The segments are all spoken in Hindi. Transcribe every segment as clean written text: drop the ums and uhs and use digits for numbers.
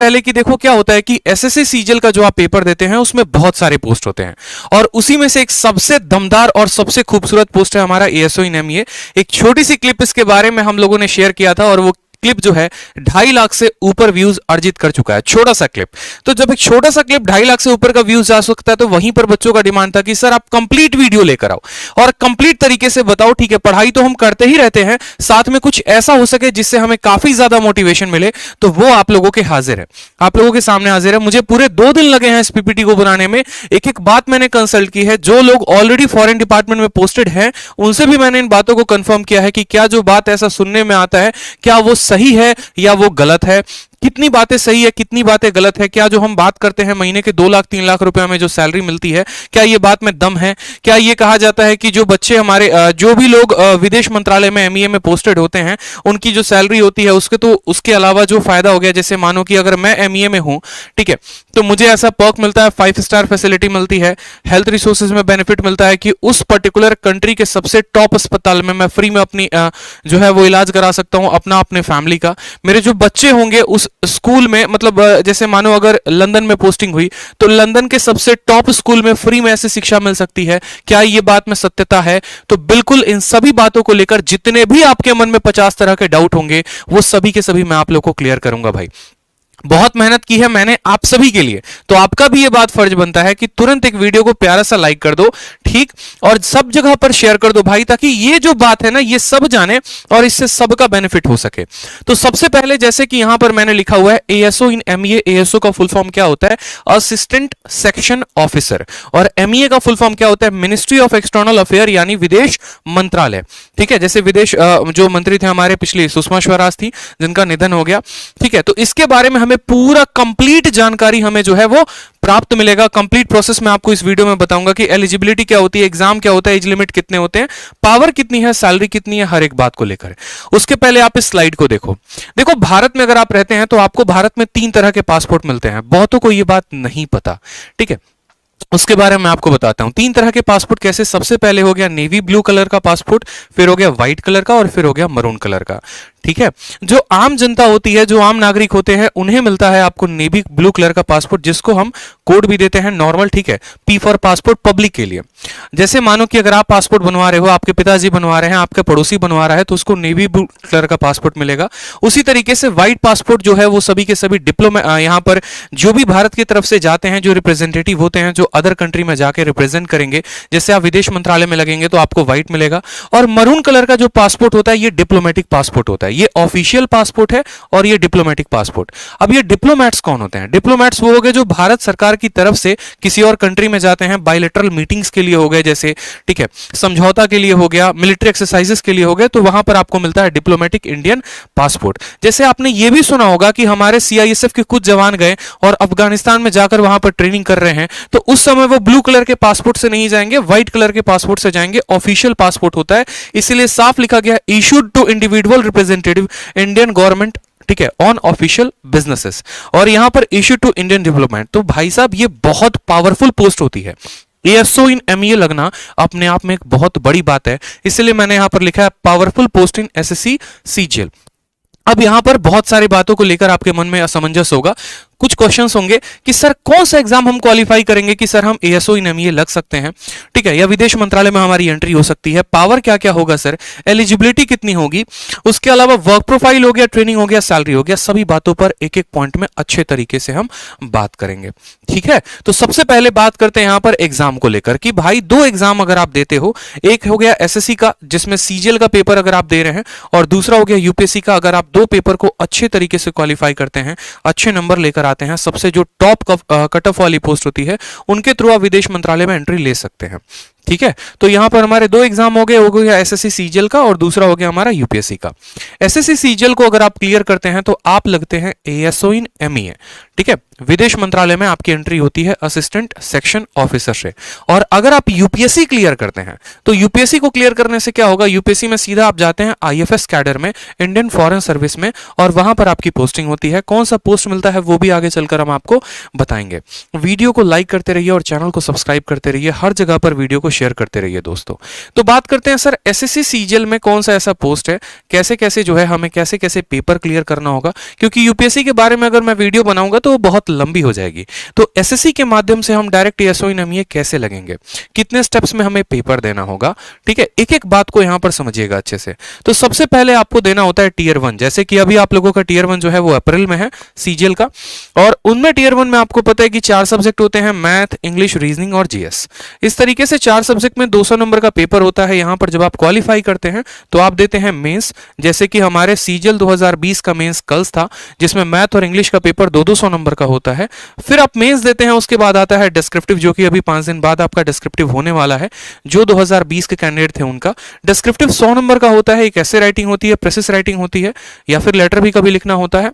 पहले कि देखो क्या होता है कि एसएससी सीजीएल का जो आप पेपर देते हैं उसमें बहुत सारे पोस्ट होते हैं, और उसी में से एक सबसे दमदार और सबसे खूबसूरत पोस्ट है हमारा एएसओ इन एमईए। एक छोटी सी क्लिप इसके बारे में हम लोगों ने शेयर किया था, और वो क्लिप जो है 2.5 लाख से ऊपर व्यूज अर्जित कर चुका है। छोटा सा क्लिप, तो जब एक छोटा सा क्लिप 2.5 लाख से ऊपर का व्यूज जा सकता है, तो वहीं पर बच्चों का डिमांड था कि सर आप कंप्लीट वीडियो लेकर आओ और कंप्लीट तरीके से बताओ। ठीक है, पढ़ाई तो हम करते ही रहते हैं, साथ में कुछ ऐसा हो सके जिससे हमें काफी ज्यादा मोटिवेशन मिले, तो वो आप लोगों के हाजिर है, आप लोगों के सामने हाजिर है। मुझे पूरे 2 दिन लगे हैं इस पीपीटी को बनाने में। एक एक बात मैंने कंसल्ट की है, जो लोग ऑलरेडी फॉरेन डिपार्टमेंट में पोस्टेड हैं उनसे भी मैंने इन बातों को कंफर्म किया है कि क्या जो बात ऐसा सुनने में आता है क्या वो सही है या वो गलत है, कितनी बातें सही है कितनी बातें गलत है, क्या जो हम बात करते हैं महीने के 2 लाख 3 लाख रुपए में जो सैलरी मिलती है, क्या ये बात में दम है। क्या ये कहा जाता है कि जो बच्चे हमारे जो भी लोग विदेश मंत्रालय में एमईए में पोस्टेड होते हैं उनकी जो सैलरी होती है उसके तो उसके अलावा जो फायदा हो गया, जैसे मानो कि अगर मैं एमईए में हूं, ठीक है, तो मुझे ऐसा पर्क मिलता है, 5 स्टार फैसिलिटी मिलती है, हेल्थ रिसोर्सेज में बेनिफिट मिलता है कि उस पर्टिकुलर कंट्री के सबसे टॉप अस्पताल में मैं फ्री में अपनी जो है वो इलाज करा सकता हूं अपना अपने फैमिली का। मेरे जो बच्चे होंगे उस स्कूल में, मतलब जैसे मानो अगर लंदन में पोस्टिंग हुई तो लंदन के सबसे टॉप स्कूल में फ्री में ऐसी शिक्षा मिल सकती है। क्या ये बात में सत्यता है? तो बिल्कुल इन सभी बातों को लेकर जितने भी आपके मन में 50 तरह के डाउट होंगे वो सभी के सभी मैं आप लोग को क्लियर करूंगा। भाई बहुत मेहनत की है मैंने आप सभी के लिए, तो आपका भी ये बात फर्ज बनता है कि तुरंत एक वीडियो को प्यारा सा लाइक कर दो, ठीक, और सब जगह पर शेयर कर दो भाई, ताकि ये जो बात है ना ये सब जाने और इससे सबका बेनिफिट हो सके। तो सबसे पहले जैसे कि यहां पर मैंने लिखा हुआ है एएसओ इन एमईए। एएसओ का फुल फॉर्म क्या होता है? Assistant section officer. और एमईए का फुल फॉर्म क्या होता है? मिनिस्ट्री ऑफ एक्सटर्नल अफेयर, यानी विदेश मंत्रालय। ठीक है, जैसे विदेश जो मंत्री थे हमारे पिछली सुषमा स्वराज थी जिनका निधन हो गया। ठीक है, तो इसके बारे में हमें पूरा कंप्लीट जानकारी हमें जो है वो प्राप्त मिलेगा। कंप्लीट प्रोसेस में आपको इस वीडियो में बताऊंगा कि एलिजिबिलिटी क्या होती है, एग्जाम क्या होता है, एज लिमिट कितने होते हैं, पावर कितनी है, सैलरी कितनी है, हर एक बात को लेकर। उसके पहले आप इस स्लाइड को देखो। देखो भारत में अगर आप रहते हैं तो आपको भारत में 3 तरह के पासपोर्ट मिलते हैं। बहुतों को यह बात नहीं पता, ठीक है, उसके बारे में आपको बताता हूं। 3 तरह के पासपोर्ट कैसे? सबसे पहले हो गया नेवी ब्लू कलर का पासपोर्ट, फिर हो गया व्हाइट कलर का, और फिर हो गया मरून कलर का। ठीक है, जो आम जनता होती है, जो आम नागरिक होते हैं, उन्हें मिलता है आपको नेवी ब्लू कलर का पासपोर्ट, जिसको हम कोड भी देते हैं नॉर्मल। ठीक है, पी फॉर पासपोर्ट, पब्लिक के लिए। जैसे मानो कि अगर आप पासपोर्ट बनवा रहे हो, आपके पिताजी बनवा रहे हैं, आपके पड़ोसी बनवा रहा है, तो उसको नेवी ब्लू कलर का पासपोर्ट मिलेगा। उसी तरीके से व्हाइट पासपोर्ट जो है वो सभी के सभी डिप्लोमा, यहां पर जो भी भारत की तरफ से जाते हैं, जो रिप्रेजेंटेटिव होते हैं, जो अदर कंट्री में जाके रिप्रेजेंट करेंगे, जैसे आप विदेश मंत्रालय में लगेंगे तो आपको व्हाइट मिलेगा। और मरून कलर का जो पासपोर्ट होता है ये डिप्लोमेटिक पासपोर्ट होता है, ये ऑफिशियल पासपोर्ट है और ये डिप्लोमेटिक पासपोर्ट। अब ये डिप्लोमैट्स कौन होते हैं? डिप्लोमैट्स वो हो गए जो भारत सरकार की तरफ से किसी और कंट्री में जाते हैं, बायलैटरल मीटिंग्स के लिए हो गए, जैसे ठीक है समझौता के लिए हो गया, मिलिट्री एक्सरसाइजेस के लिए हो गए, तो वहां पर आपको मिलता है डिप्लोमेटिक इंडियन पासपोर्ट। जैसे आपने ये भी सुना होगा कि हमारे सीआईएसएफ के कुछ जवान गए और अफगानिस्तान में जाकर वहां पर ट्रेनिंग कर रहे हैं, तो उस समय वो ब्लू कलर के पासपोर्ट से नहीं जाएंगे, व्हाइट कलर के पासपोर्ट से जाएंगे। ऑफिशियल पासपोर्ट होता है, इसलिए साफ लिखा गया issued to individual representative Indian government, ठीक है, ऑन ऑफिशियल बिजनेसेस। और यहां पर इशू टू इंडियन डिप्लोमेट। तो भाई साहब ये बहुत पावरफुल पोस्ट होती है। एएसओ इन एमईए लगना अपने आप में एक बहुत बड़ी बात है, इसलिए मैंने यहां पर लिखा है पावरफुल पोस्ट इन एसएससी सीजीएल। अब यहां पर बहुत सारी बातों को लेकर आपके मन में असमंजस होगा, कुछ क्वेश्चंस होंगे कि सर कौन सा एग्जाम हम क्वालिफाई करेंगे कि सर हम एएसओ इन एमईए लग सकते हैं, ठीक है, या विदेश मंत्रालय में हमारी एंट्री हो सकती है, पावर क्या क्या होगा सर, एलिजिबिलिटी कितनी होगी, उसके अलावा वर्क प्रोफाइल हो गया, ट्रेनिंग हो गया, सैलरी हो गया, सभी बातों पर एक एक पॉइंट में अच्छे तरीके से हम बात करेंगे। ठीक है, तो सबसे पहले बात करते हैं यहां पर एग्जाम को लेकर कि भाई 2 एग्जाम अगर आप देते हो, एक हो गया एसएससी का जिसमें सीजीएल का पेपर अगर आप दे रहे हैं, और दूसरा हो गया यूपीएससी का। अगर आप 2 पेपर को अच्छे तरीके से क्वालिफाई करते हैं, अच्छे नंबर लेकर आते हैं, सबसे जो टॉप कट ऑफ वाली पोस्ट होती है उनके थ्रू आप विदेश मंत्रालय में एंट्री ले सकते हैं। ठीक है, तो यहां पर हमारे 2 एग्जाम हो गए, हो गया एसएससी सीजीएल का और दूसरा हो गया हमारा यूपीएससी का। एसएससी सीजीएल को अगर आप क्लियर करते हैं तो आप लगते हैं एएसओ इन एमईए। ठीक है, विदेश मंत्रालय में आपकी एंट्री होती है असिस्टेंट सेक्शन ऑफिसर से। और अगर आप यूपीएससी क्लियर करते हैं तो यूपीएससी को क्लियर करने से क्या होगा, यूपीएससी में सीधा आप जाते हैं आईएफएस कैडर में, इंडियन फॉरेन सर्विस में, और वहां पर आपकी पोस्टिंग होती है। कौन सा पोस्ट मिलता है वो भी आगे चलकर हम आपको बताएंगे। वीडियो को लाइक करते रहिए और चैनल को सब्सक्राइब करते रहिए, हर जगह पर वीडियो को शेयर करते रहिए दोस्तों। तो बात करते हैं सर एसएससी सीजीएल में कौन सा ऐसा पोस्ट है, कैसे कैसे जो है हमें कैसे कैसे पेपर क्लियर करना होगा, क्योंकि यूपीएससी के बारे में अगर मैं वीडियो बनाऊंगा तो वो बहुत लंबी हो जाएगी। तो एसएससी के माध्यम से हम डायरेक्ट एएसओ इन एमईए कैसे लगेंगे, कितने स्टेप्स में हमें पेपर देना होगा, ठीक है, एक एक बात को यहां पर समझिएगा अच्छे से। तो सबसे पहले आपको देना होता है टीयर 1, जैसे कि अभी आप लोगों का टीयर 1 जो है वो अप्रैल में है सीजीएल का, और उनमें टीयर 1 में आपको पता है कि 4 सब्जेक्ट होते हैं, मैथ, इंग्लिश, रीजनिंग और जीएस। इस तरीके से 4 सब्जेक्ट में 200 नंबर का पेपर होता है। यहां पर जब आप क्वालिफाई करते हैं तो आप देते हैं मेंस, जैसे कि हमारे सीजीएल 2020 का मेंस कल था, जिसमें मैथ और इंग्लिश का पेपर 200 नंबर का होता है। फिर आप मेंस देते हैं, उसके बाद आता है डिस्क्रिप्टिव, जो कि अभी 5 दिन बाद आपका डिस्क्रिप्टिव होने वाला है। जो 2020 के कैंडिडेट थे उनका डिस्क्रिप्टिव 100 नंबर का होता है। एक ऐसे राइटिंग होती है, प्रेसिस राइटिंग होती है, या फिर लेटर भी कभी लिखना होता है।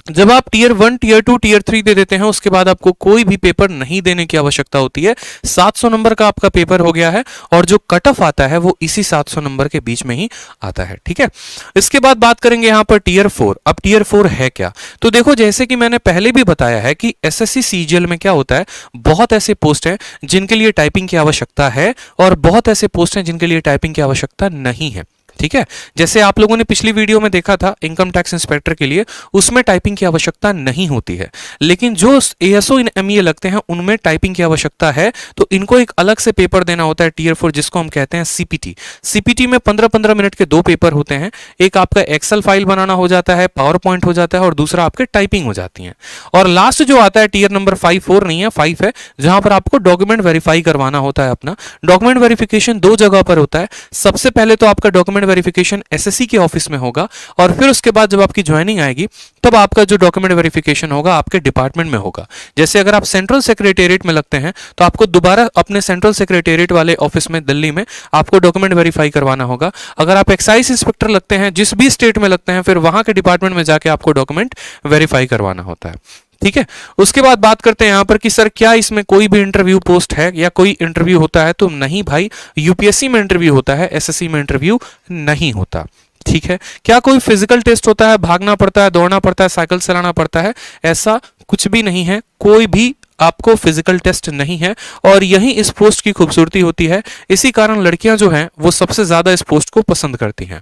जब आप टीयर 1, टीयर 2, टीयर 3 दे देते हैं, उसके बाद आपको कोई भी पेपर नहीं देने की आवश्यकता होती है। 700 नंबर का आपका पेपर हो गया है, और जो कट ऑफ आता है वो इसी 700 नंबर के बीच में ही आता है, ठीक है। इसके बाद बात करेंगे यहां पर टीयर 4। अब टीयर 4 है क्या, तो देखो जैसे कि मैंने पहले भी बताया है कि एसएससी सीजीएल में क्या होता है, बहुत ऐसे पोस्ट हैं जिनके लिए टाइपिंग की आवश्यकता है, और बहुत ऐसे पोस्ट हैं जिनके लिए टाइपिंग की आवश्यकता नहीं है, ठीक है। जैसे आप लोगों ने पिछली वीडियो में देखा था इनकम टैक्स इंस्पेक्टर के लिए, उसमें टाइपिंग की आवश्यकता नहीं होती है, लेकिन जो एएसओ इन एमईए लगते हैं उनमें टाइपिंग की आवश्यकता है। तो इनको एक अलग से पेपर देना होता है टीयर 4, जिसको हम कहते हैं सीपीटी। सीपीटी में 15-15 मिनट के 2 पेपर होते हैं। एक आपका एक्सेल फाइल बनाना हो जाता है, पावर पॉइंट हो जाता है, और दूसरा आपके टाइपिंग हो जाती है। और लास्ट जो आता है टीयर नंबर 5, 4 नहीं है 5 है, जहां पर आपको डॉक्यूमेंट वेरीफाई करवाना होता है अपना। डॉक्यूमेंट वेरिफिकेशन 2 जगह पर होता है। सबसे पहले तो आपका डॉक्यूमेंट वेरिफिकेशन एसएससी के ऑफिस में होगा, और फिर उसके बाद जब आपकी ज्वाइनिंग आएगी तब आपका जो डॉक्यूमेंट वेरिफिकेशन होगा आपके डिपार्टमेंट में होगा। जैसे अगर आप सेंट्रल सेक्रेटेरिएट में लगते हैं तो आपको दोबारा अपने सेंट्रल सेक्रेटेरिएट वाले ऑफिस में दिल्ली में आपको डॉक्यूमेंट वेरीफाई करवाना होगा। अगर आप एक्साइज इंस्पेक्टर लगते हैं जिस भी स्टेट में लगते हैं, फिर वहां के डिपार्टमेंट में जाके आपको डॉक्यूमेंट वेरीफाई करवाना होता है, ठीक है। उसके बाद बात करते हैं यहां पर कि सर क्या इसमें कोई भी इंटरव्यू पोस्ट है या कोई इंटरव्यू होता है, तो नहीं भाई, यूपीएससी में इंटरव्यू होता है, एसएससी में इंटरव्यू नहीं होता, ठीक है। क्या कोई फिजिकल टेस्ट होता है, भागना पड़ता है, दौड़ना पड़ता है, साइकिल चलाना पड़ता है, ऐसा कुछ भी नहीं है। कोई भी आपको फिजिकल टेस्ट नहीं है, और यही इस पोस्ट की खूबसूरती होती है। इसी कारण लड़कियां जो हैं वो सबसे ज्यादा इस पोस्ट को पसंद करती हैं।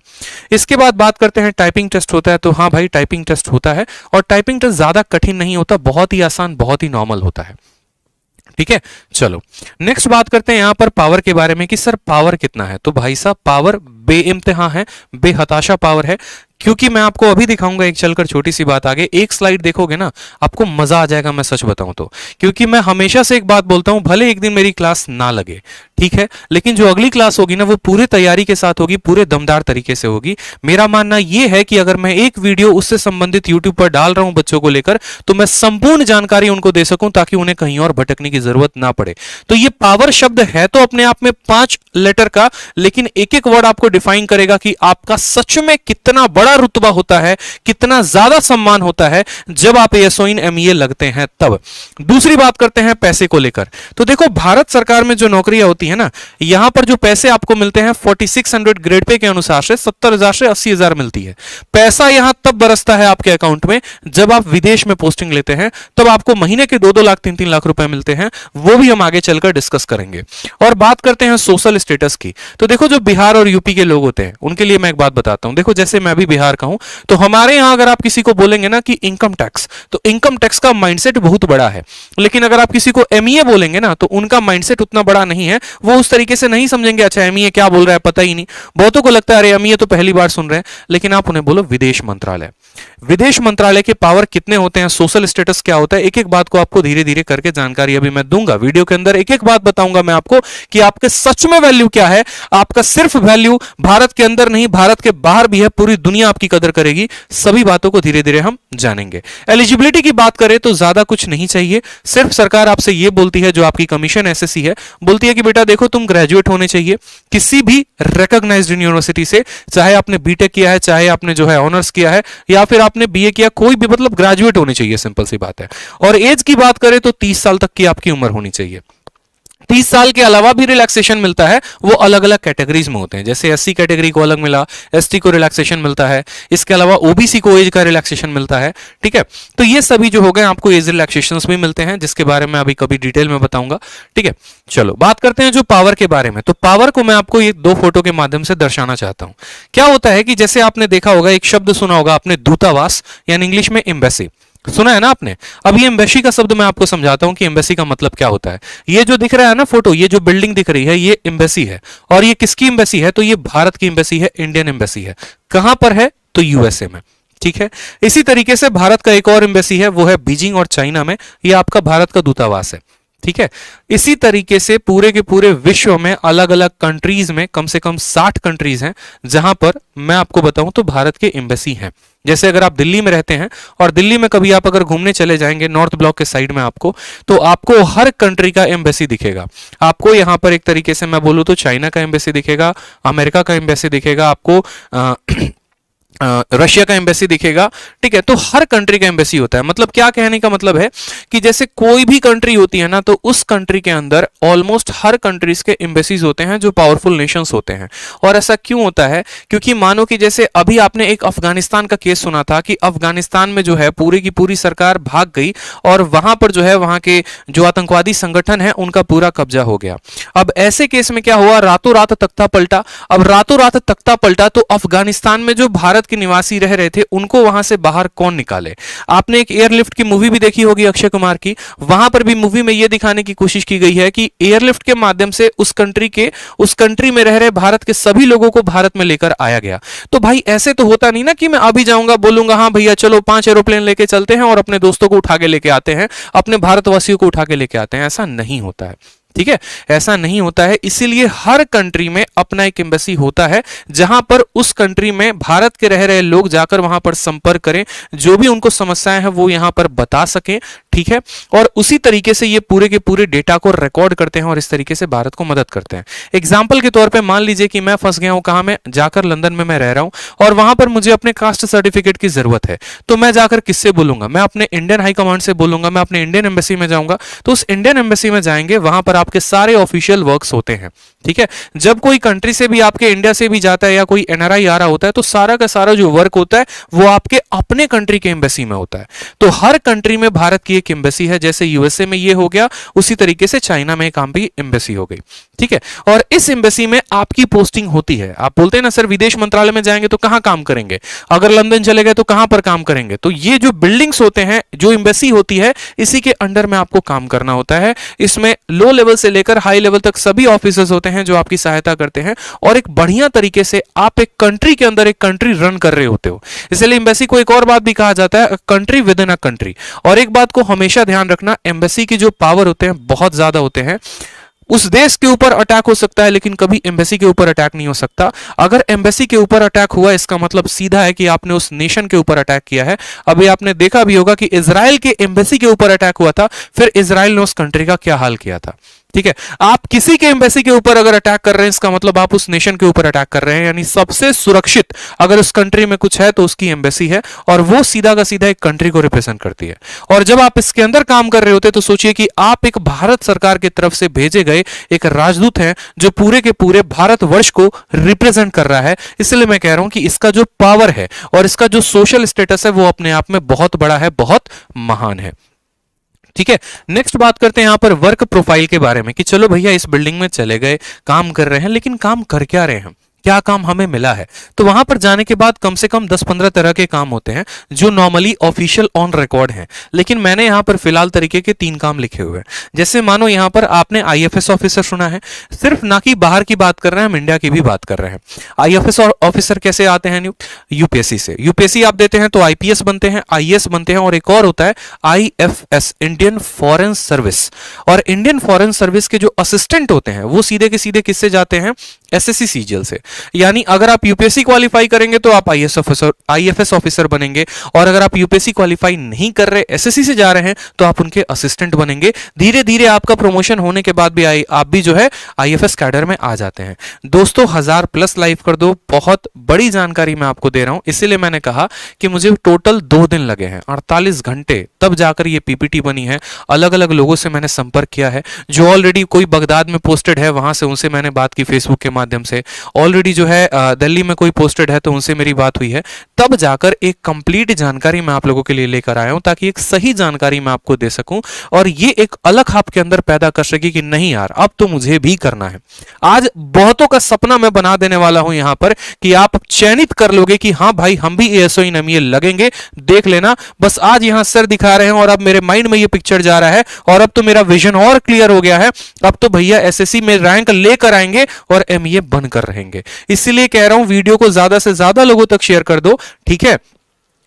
इसके बाद बात करते हैं टाइपिंग टेस्ट होता है, तो हाँ भाई टाइपिंग टेस्ट होता है, और टाइपिंग टेस्ट ज्यादा कठिन नहीं होता, बहुत ही आसान, बहुत ही नॉर्मल होता है, ठीक है। चलो नेक्स्ट बात करते हैं यहां पर पावर के बारे में कि सर पावर कितना है। तो भाई साहब पावर बेइंतहा है, बेहताशा पावर है, क्योंकि मैं आपको अभी दिखाऊंगा एक चलकर छोटी सी बात आगे। एक स्लाइड देखोगे ना आपको मजा आ जाएगा, मैं सच बताऊं तो, क्योंकि मैं हमेशा से एक बात बोलता हूं, भले एक दिन मेरी क्लास ना लगे, ठीक है, लेकिन जो अगली क्लास होगी ना वो पूरे तैयारी के साथ होगी, पूरे दमदार तरीके से होगी। मेरा मानना यह है कि अगर मैं एक वीडियो उससे संबंधित यूट्यूब पर डाल रहा हूं बच्चों को लेकर, तो मैं संपूर्ण जानकारी उनको दे सकूं ताकि उन्हें कहीं और भटकने की जरूरत ना पड़े। तो ये पावर शब्द है तो अपने आप में 5 लेटर का, लेकिन एक एक वर्ड आपको डिफाइन करेगा कि आपका सच में कितना बड़ा रुतबा होता है, कितना ज्यादा सम्मान होता है जब आप एएसओ इन एमईए लगते हैं तब। दूसरी बात करते हैं पैसे को लेकर। तो देखो भारत सरकार में जो नौकरियां होती है ना, यहां पर जो पैसे आपको मिलते हैं 4600 ग्रेड पे के अनुसार से 70,000 से 80,000 मिलती है। पैसा यहां तब बरसता है आपके अकाउंट में जब आप विदेश में पोस्टिंग लेते हैं, तब आपको महीने के 2-2 लाख 3-3 लाख रुपए मिलते हैं। वो भी हम आगे चलकर डिस्कस करेंगे। और बात करते हैं सोशल स्टेटस की। तो देखो जो बिहार और यूपी के लोग होते हैं उनके लिए मैं एक बात बताता हूं। देखो जैसे मैं भी बिहार का हूं, तो हमारे यहां अगर आप किसी को बोलेंगे ना कि इनकम टैक्स, तो इनकम टैक्स का माइंडसेट बहुत बड़ा है। लेकिन अगर आप किसी को एमईए बोलेंगे ना, तो उनका माइंडसेट उतना बड़ा नहीं है, वो उस तरीके से नहीं समझेंगे। अच्छा एमईए क्या बोल रहा है पता ही नहीं, बहुतों को लगता है अरे एमईए तो पहली बार सुन रहे हैं। लेकिन आप उन्हें बोलो विदेश मंत्रालय। विदेश मंत्रालय के पावर कितने होते हैं, सोशल स्टेटस क्या होता है, एक एक बात को आपको धीरे धीरे करके जानकारी अभी मैं दूंगा वीडियो के अंदर। एक एक बात बताऊंगा मैं आपको कि आपके सच में वैल्यू क्या है। आपका सिर्फ वैल्यू भारत के अंदर नहीं, भारत के बाहर भी है, पूरी दुनिया आपकी कदर करेगी। सभी बातों को धीरे धीरे हम जानेंगे। एलिजिबिलिटी की बात करें तो ज्यादा कुछ नहीं चाहिए, सिर्फ सरकार आपसे यह बोलती है, जो आपकी कमीशन एसएससी है बोलती है कि बेटा देखो तुम ग्रेजुएट होने चाहिए किसी भी रिकॉग्नाइज्ड यूनिवर्सिटी से, चाहे आपने बीटेक किया है, चाहे आपने जो है ऑनर्स किया है, या फिर आपने बीए किया, कोई भी, मतलब ग्रेजुएट होने चाहिए, सिंपल सी बात है। और एज की बात करें तो 30 साल तक की आपकी उम्र होनी चाहिए। 30 साल के अलावा भी रिलैक्सेशन मिलता है, वो अलग अलग कैटेगरीज में होते हैं। जैसे एससी कैटेगरी को अलग मिला, एसटी को रिलैक्सेशन मिलता है, इसके अलावा ओबीसी को एज का रिलैक्सेशन मिलता है। ठीक है, तो ये सभी जो हो गए आपको एज रिलैक्सेशंस भी मिलते हैं, जिसके बारे में अभी कभी डिटेल में बताऊंगा। ठीक है, चलो बात करते हैं जो पावर के बारे में। तो पावर को मैं आपको ये दो फोटो के माध्यम से दर्शाना चाहता हूं। क्या होता है कि जैसे आपने देखा होगा, एक शब्द सुना होगा आपने, दूतावास, यानी इंग्लिश में एम्बेसी, सुना है ना आपने। अब ये एम्बेसी का शब्द मैं आपको समझाता हूं कि एम्बेसी का मतलब क्या होता है। ये जो दिख रहा है ना फोटो, ये जो बिल्डिंग दिख रही है, ये एम्बेसी है। और ये किसकी एम्बेसी है? तो ये भारत की एम्बेसी है, इंडियन एम्बेसी है। कहां पर है? तो यूएसए में। ठीक है, इसी तरीके से भारत का एक और एम्बेसी है, वो है बीजिंग और चाइना में। ये आपका भारत का दूतावास है। ठीक है, इसी तरीके से पूरे के पूरे विश्व में अलग अलग कंट्रीज में कम से कम 60 कंट्रीज हैं, जहां पर मैं आपको बताऊं तो भारत के एम्बेसी हैं। जैसे अगर आप दिल्ली में रहते हैं और दिल्ली में कभी आप अगर घूमने चले जाएंगे नॉर्थ ब्लॉक के साइड में, आपको तो आपको हर कंट्री का एम्बेसी दिखेगा। आपको यहां पर एक तरीके से मैं बोलूं तो चाइना का एम्बेसी दिखेगा, अमेरिका का एम्बेसी दिखेगा, आपको रशिया का एम्बेसी दिखेगा। ठीक है, तो हर कंट्री का एम्बेसी होता है। मतलब क्या कहने का मतलब है कि जैसे कोई भी कंट्री होती है ना, तो उस कंट्री के अंदर ऑलमोस्ट हर कंट्रीज के एम्बेसीज होते हैं जो पावरफुल नेशंस होते हैं। और ऐसा क्यों होता है? क्योंकि मानो कि जैसे अभी आपने एक अफगानिस्तान का केस सुना था कि अफगानिस्तान में जो है पूरी की पूरी सरकार भाग गई और वहां पर जो है वहां के जो आतंकवादी संगठन है उनका पूरा कब्जा हो गया। अब ऐसे केस में क्या हुआ? रातों रात तख्ता पलटा। अब रातों रात तख्ता पलटा तो अफगानिस्तान में जो भारत के निवासी रह रहे थे उनको वहां से बाहर कौन निकाले? आपने एक एयरलिफ्ट की मूवी भी देखी होगी अक्षय कुमार की। वहां पर भी मूवी में यह दिखाने की कोशिश की गई है कि एयरलिफ्ट के माध्यम से उस कंट्री में रह रहे भारत के सभी लोगों को भारत में लेकर आया गया। तो भाई ऐसे तो होता नहीं ना कि मैं अभी जाऊंगा बोलूंगा हाँ भैया चलो 5 एरोप्लेन लेके चलते हैं और अपने दोस्तों को उठा के लेके आते हैं, अपने भारतवासियों को उठा के लेके आते हैं। ऐसा नहीं होता है। ठीक है, ऐसा नहीं होता है। इसीलिए हर कंट्री में अपना एक एम्बेसी होता है, जहां पर उस कंट्री में भारत के रह रहे लोग जाकर वहां पर संपर्क करें, जो भी उनको समस्याएं हैं वो यहां पर बता सकें। ठीक है, और उसी तरीके से ये पूरे के पूरे डेटा को रिकॉर्ड करते हैं और इस तरीके से भारत को मदद करते हैं। एग्जाम्पल के तौर पे मान लीजिए कि मैं फंस गया हूं, कहां में जाकर, लंदन में मैं रह रहा हूं और वहां पर मुझे अपने कास्ट सर्टिफिकेट की जरूरत है। तो मैं जाकर किससे बोलूंगा? मैं अपने इंडियन हाई कमांड से बोलूंगा, मैं अपने इंडियन एम्बेसी में जाऊंगा। तो उस इंडियन एम्बेसी में जाएंगे, वहां पर आपके सारे ऑफिशियल वर्क्स होते हैं। ठीक है, जब कोई कंट्री से भी आपके इंडिया से भी जाता है या कोई एनआरआई आ रहा होता है तो सारा का सारा जो वर्क होता है वो आपके अपने कंट्री के एम्बेसी में होता है। तो हर कंट्री में भारत की एक एम्बेसी है। जैसे यूएसए में ये हो गया, उसी तरीके से चाइना में काम भी एम्बेसी हो गई। ठीक है, और इस एम्बेसी में आपकी पोस्टिंग होती है। आप बोलते हैं ना सर विदेश मंत्रालय में जाएंगे तो कहां काम करेंगे, अगर लंदन चले गए तो कहां पर काम करेंगे? तो ये जो बिल्डिंग्स होते हैं, जो एम्बेसी होती है, इसी के अंडर में आपको काम करना होता है। इसमें लो लेवल से लेकर हाई लेवल तक सभी ऑफिसर्स होते हैं जो आपकी सहायता करते हैं और एक बढ़िया तरीके से आप एक कंट्री के अंदर एक कंट्री रन कर रहे होते हो। इसलिए एम्बेसी को एक और बात भी कहा जाता है, country with in a country. और एक बात को हमेशा ध्यान रखना, एम्बेसी की जो पावर होते हैं बहुत ज्यादा होते हैं। उस देश के ऊपर अटैक हो सकता है लेकिन कभी एम्बेसी के ऊपर अटैक नहीं हो सकता। अगर एम्बेसी के ऊपर अटैक हुआ इसका मतलब सीधा है कि आपने उस नेशन के ऊपर अटैक किया है। अभी आपने देखा भी होगा कि इजराइल के एम्बेसी के ऊपर अटैक हुआ था, फिर इजराइल ने उस कंट्री का क्या हाल किया था। ठीक है, आप किसी के एम्बेसी के ऊपर अगर अटैक कर रहे हैं इसका मतलब आप उस नेशन के ऊपर अटैक कर रहे हैं। यानी सबसे सुरक्षित अगर उस कंट्री में कुछ है तो उसकी एम्बेसी है और वो सीधा का सीधा एक कंट्री को रिप्रेजेंट करती है। और जब आप इसके अंदर काम कर रहे होते तो सोचिए कि आप एक भारत सरकार की तरफ से भेजे गए एक राजदूत हैं जो पूरे के पूरे भारतवर्ष को रिप्रेजेंट कर रहा है। इसलिए मैं कह रहा हूं कि इसका जो पावर है और इसका जो सोशल स्टेटस है वो अपने आप में बहुत बड़ा है, बहुत महान है। ठीक है, नेक्स्ट बात करते हैं यहां पर वर्क प्रोफाइल के बारे में कि चलो भैया इस बिल्डिंग में चले गए, काम कर रहे हैं, लेकिन काम कर क्या रहे हैं, क्या काम हमें मिला है? तो वहां पर जाने के बाद कम से कम 10-15 तरह के काम होते हैं जो नॉर्मली ऑफिशियल ऑन रिकॉर्ड हैं, लेकिन मैंने यहां पर फिलहाल तरीके के 3 काम लिखे हुए हैं। जैसे मानो यहां पर आपने आईएफएस ऑफिसर सुना है, सिर्फ ना कि बाहर की बात कर रहे हैं, हम इंडिया की भी बात कर रहे हैं। आईएफएस ऑफिसर कैसे आते हैं? यूपीएससी से। यूपीएससी आप देते हैं तो आईपीएस बनते हैं, आईएएस बनते हैं और एक और होता है आईएफएस, इंडियन फॉरेन सर्विस। और इंडियन फॉरेन सर्विस के जो असिस्टेंट होते हैं वो सीधे के सीधे किससे जाते हैं? एसएससी सीजीएल से। यानी अगर आप यूपीएससी क्वालिफाई करेंगे तो आप आईएफएस ऑफिसर बनेंगे, और अगर आप यूपीएससी क्वालिफाई नहीं कर रहे, एसएससी से जा रहे हैं, तो आप उनके असिस्टेंट बनेंगे। धीरे धीरे आपका प्रमोशन होने के बाद भी आप भी जो है आईएफएस कैडर में आ जाते हैं। दोस्तों 1000+ लाइव कर दो, बहुत बड़ी जानकारी मैं आपको दे रहा हूं, इसीलिए मैंने कहा कि मुझे टोटल 2 दिन लगे हैं, 48 घंटे, तब जाकर ये पीपीटी बनी है। अलग अलग लोगों से मैंने संपर्क किया है, जो ऑलरेडी कोई बगदाद में पोस्टेड है वहां से उनसे मैंने बात की फेसबुक के माध्यम से, ऑलरेडी जो है दिल्ली में कोई पोस्टेड है तो उनसे मेरी बात हुई है, तब जाकर एक कंप्लीट जानकारी मैं आप लोगों के लिए लेकर आया हूं, ताकि एक सही जानकारी मैं आपको दे सकूं और ये एक अलग आपके अंदर पैदा कर सके कि नहीं यार अब तो मुझे भी करना है। आज बहुतों का सपना मैं बना देने वाला हूं यहां पर कि आप चयनित कर लोगे कि हाँ भाई हम भी एएसओ इन एमईए लगेंगे, देख लेना। बस आज यहां सर दिखा रहे हैं और अब मेरे माइंड में ये पिक्चर जा रहा है और अब तो मेरा विजन और क्लियर हो गया है। अब तो भैया एसएससी में रैंक लेकर आएंगे और एमईए बनकर रहेंगे। इसीलिए कह रहा हूं वीडियो को ज्यादा से ज्यादा लोगों तक शेयर कर दो, ठीक है,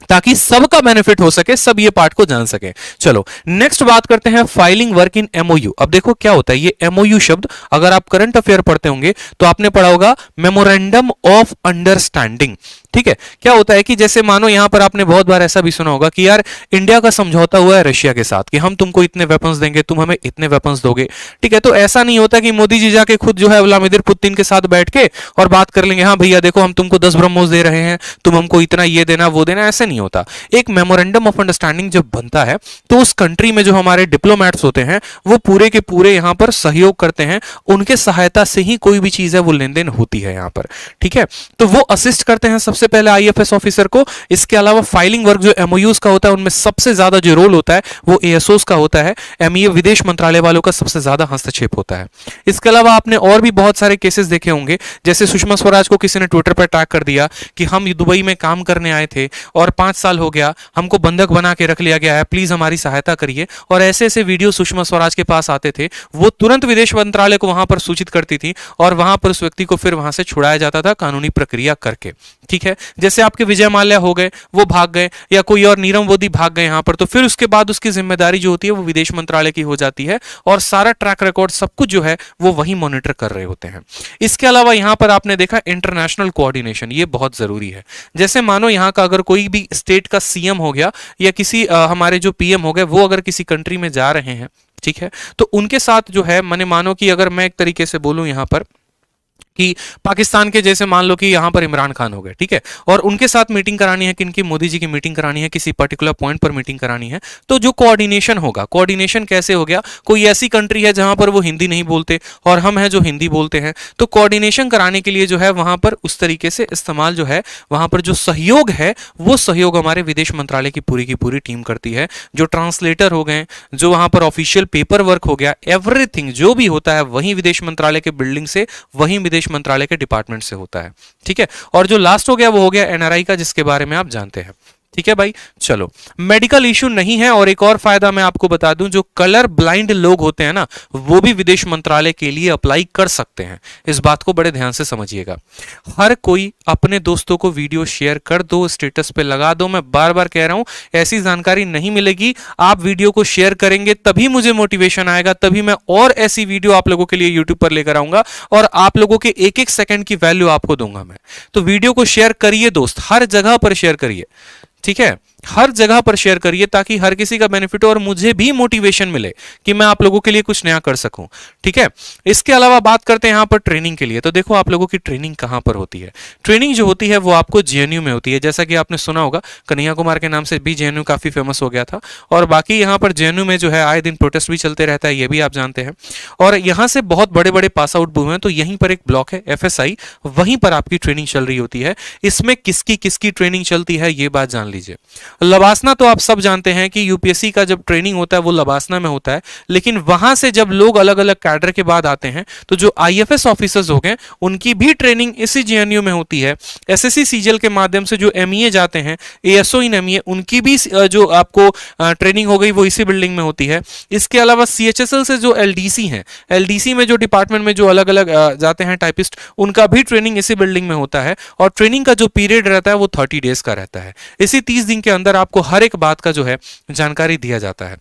ताकि सबका बेनिफिट हो सके, सब ये पार्ट को जान सके। चलो नेक्स्ट बात करते हैं फाइलिंग वर्क इन एमओयू। अब देखो क्या होता है ये एमओयू शब्द, अगर आप करंट अफेयर पढ़ते होंगे तो आपने पढ़ा होगा मेमोरेंडम ऑफ अंडरस्टैंडिंग। ठीक है, क्या होता है कि जैसे मानो यहां पर आपने बहुत बार ऐसा भी सुना होगा कि यार इंडिया का समझौता हुआ है रशिया के साथ कि हम तुमको इतने वेपन्स देंगे, तुम हमें इतने वेपन्स दोगे। ठीक है, तो ऐसा नहीं होता कि मोदी जी जाके खुद जो है व्लादिमीर पुतिन के साथ बैठ के और बात कर लेंगे, हाँ भैया देखो हम तुमको 10 ब्रह्मोस दे रहे हैं, तुम हमको इतना ये देना वो देना, ऐसे नहीं होता। एक मेमोरेंडम ऑफ अंडरस्टैंडिंग जब बनता है तो उस कंट्री में जो हमारे डिप्लोमैट्स होते हैं वो पूरे के पूरे यहां पर सहयोग करते हैं, उनके सहायता से ही कोई भी चीज है वो लेन देन होती है यहां पर। ठीक है, तो वो असिस्ट करते हैं सबसे पहले आईएफएस ऑफिसर को। इसके अलावा फाइलिंग वर्क जो एमओयूज का होता है उनमें सबसे ज्यादा जो रोल होता है वो एएसओस का होता है, एमईए विदेश मंत्रालय वालों का सबसे ज्यादा हस्तक्षेप होता है। इसके अलावा आपने और भी बहुत सारे केसेस देखे होंगे, जैसे सुषमा स्वराज को किसी ने ट्विटर पर टैग कर दिया कि हम दुबई में काम करने आए थे और 5 साल हो गया, हमको बंधक बना के रख लिया गया है, प्लीज हमारी सहायता करिए। और ऐसे ऐसे वीडियो सुषमा स्वराज के पास आते थे, वो तुरंत विदेश मंत्रालय को वहां पर सूचित करती थी और वहां पर उस व्यक्ति को फिर वहां से छुड़ाया जाता था कानूनी प्रक्रिया करके। ठीक है, जैसे आपके विजय माल्या हो गए, वो भाग गए, या कोई और नीरव मोदी भाग गए यहां पर, तो फिर उसके बाद उसकी जिम्मेदारी जो होती है वो विदेश मंत्रालय की हो जाती है और सारा ट्रैक रिकॉर्ड सब कुछ जो है वो वही मॉनिटर कर रहे होते हैं। इसके अलावा यहां पर आपने देखा इंटरनेशनल कोऑर्डिनेशन, ये बहुत जरूरी है। जैसे मानो यहां का अगर कोई भी स्टेट का सीएम हो गया या किसी हमारे जो पीएम हो गए, वो अगर किसी कंट्री में जा रहे हैं, ठीक है, तो उनके साथ जो है माने मानो कि अगर मैं एक तरीके से बोलूं यहां पर कि पाकिस्तान के जैसे मान लो कि यहां पर इमरान खान हो गए, ठीक है, और उनके साथ मीटिंग करानी है, किनकी, मोदी जी की मीटिंग करानी है, किसी पर्टिकुलर पॉइंट पर मीटिंग करानी है, तो जो कोऑर्डिनेशन होगा, कोऑर्डिनेशन कैसे हो गया, कोई ऐसी कंट्री है जहां पर वो हिंदी नहीं बोलते और हम हैं जो हिंदी बोलते हैं, तो कोऑर्डिनेशन कराने के लिए जो है वहां पर उस तरीके से इस्तेमाल जो है वहां पर जो सहयोग है वो सहयोग हमारे विदेश मंत्रालय की पूरी टीम करती है। जो ट्रांसलेटर हो गए, जो वहां पर ऑफिशियल पेपर वर्क हो गया, एवरीथिंग जो भी होता है वही विदेश मंत्रालय के बिल्डिंग से, वही विदेश मंत्रालय के डिपार्टमेंट से होता है। ठीक है, और जो लास्ट हो गया वो हो गया एनआरआई का, जिसके बारे में आप जानते हैं। ठीक है भाई, चलो मेडिकल इश्यू नहीं है। और एक और फायदा मैं आपको बता दूं, जो कलर ब्लाइंड लोग होते हैं ना, वो भी विदेश मंत्रालय के लिए अप्लाई कर सकते हैं। इस बात को बड़े ध्यान से समझिएगा। हर कोई अपने दोस्तों को वीडियो शेयर कर दो, स्टेटस पे लगा दो। मैं बार बार कह रहा हूं, ऐसी जानकारी नहीं मिलेगी। आप वीडियो को शेयर करेंगे तभी मुझे मोटिवेशन आएगा, तभी मैं और ऐसी वीडियो आप लोगों के लिए यूट्यूब पर लेकर आऊंगा और आप लोगों के एक एक सेकंड की वैल्यू आपको दूंगा मैं। तो वीडियो को शेयर करिए दोस्त, हर जगह पर शेयर करिए। ठीक है, हर जगह पर शेयर करिए ताकि हर किसी का बेनिफिट हो और मुझे भी मोटिवेशन मिले कि मैं आप लोगों के लिए कुछ नया कर सकूं। ठीक है, इसके अलावा बात करते हैं यहां पर ट्रेनिंग के लिए। तो देखो आप लोगों की ट्रेनिंग कहां पर होती है। ट्रेनिंग जो होती है वो आपको जेएनयू में होती है। जैसा कि आपने सुना होगा, कन्हैया कुमार के नाम से भी जेएनयू काफी फेमस हो गया था। और बाकी यहां पर जेएनयू में जो है आए दिन प्रोटेस्ट भी चलते रहता है, ये भी आप जानते हैं। और यहां से बहुत बड़े बड़े पास आउट हुए हैं, तो यहीं पर एक ब्लॉक है एफएसआई, वहीं पर आपकी ट्रेनिंग चल रही होती है। इसमें किसकी किसकी ट्रेनिंग चलती है ये बात जान लीजिए। लबासना तो आप सब जानते हैं कि यूपीएससी का जब ट्रेनिंग होता है वो लबासना में होता है, लेकिन वहां से जब लोग अलग अलग कैडर के बाद आते हैं तो जो आईएफएस ऑफिसर्स हो गए उनकी भी ट्रेनिंग इसी जेएनयू में होती है। एसएससी सीजीएल के माध्यम से जो एमईए जाते हैं, एएसओ इन एमईए, उनकी भी जो आपको ट्रेनिंग हो गई वो इसी बिल्डिंग में होती है। इसके अलावा सीएचएसएल से जो एलडीसी हैं, एलडीसी में जो डिपार्टमेंट में जो अलग अलग जाते हैं टाइपिस्ट, उनका भी ट्रेनिंग इसी बिल्डिंग में होता है। और ट्रेनिंग का जो पीरियड रहता है वो 30 डेज का रहता है। इसी 30 दिन के अंदर आपको हर एक बात का जो है जानकारी दिया जाता है।